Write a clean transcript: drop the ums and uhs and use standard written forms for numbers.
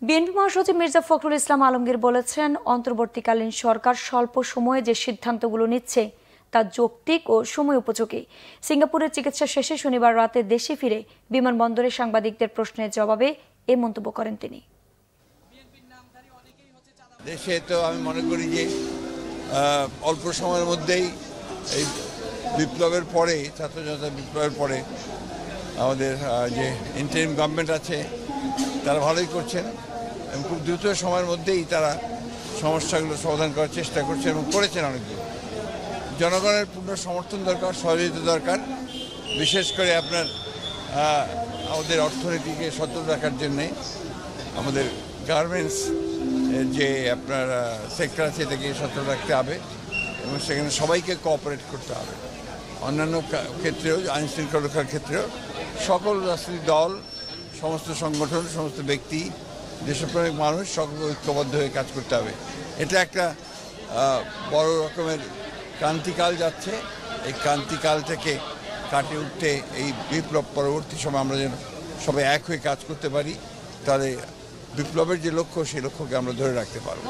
BNP মহাসচিব মির্জা ফখরুল ইসলাম আলমগীর বলেছেন, অন্তর্বর্তীকালীন সরকার স্বল্প সময়ে যে সিদ্ধান্তগুলো নিচ্ছে তা যৌক্তিক ও সময় উপযোগী। সিঙ্গাপুরের চিকিৎসা শেষে শনিবার রাতে দেশে ফিরে বিমানবন্দরে সাংবাদিকদের প্রশ্নের জবাবে এ মন্তব্য করেন তিনি। দেশে তো আমি মনে করি যে অল্প সময়ের মধ্যেই এই বিপ্লবের পরে, ছাত্র জনতা বিপ্লবের পরে আমাদের যে ইন্টারিম গভর্নমেন্ট আছে তারা ভালোই করছেন এবং খুব দ্রুত সময়ের মধ্যেই তারা সমস্যাগুলো সমাধান করার চেষ্টা করছেন এবং করেছেন অনেকগুলো। জনগণের পূর্ণ সমর্থন দরকার, সহযোগিতা দরকার, বিশেষ করে আপনার আমাদের অর্থনীতিকে সচল রাখার জন্যে আমাদের গার্মেন্টস যে আপনার সেক্টর আছে এটাকে সচল রাখতে হবে এবং সেখানে সবাইকে কোঅপারেট করতে হবে। অন্যান্য ক্ষেত্রেও, আইন শৃঙ্খলা রক্ষার ক্ষেত্রেও সকল রাজনৈতিক দল, সমস্ত সংগঠন, সমস্ত ব্যক্তি, দেশপ্রেমিক মানুষ সকলকে ঐক্যবদ্ধ হয়ে কাজ করতে হবে। এটা একটা বড় রকমের ক্রান্তিকাল যাচ্ছে। এই ক্রান্তিকাল থেকে কাটিয়ে উঠতে এই বিপ্লব পরবর্তী সময় আমরা যেন সবাই এক হয়ে কাজ করতে পারি, তাহলে বিপ্লবের যে লক্ষ্য সেই লক্ষ্যকে আমরা ধরে রাখতে পারব।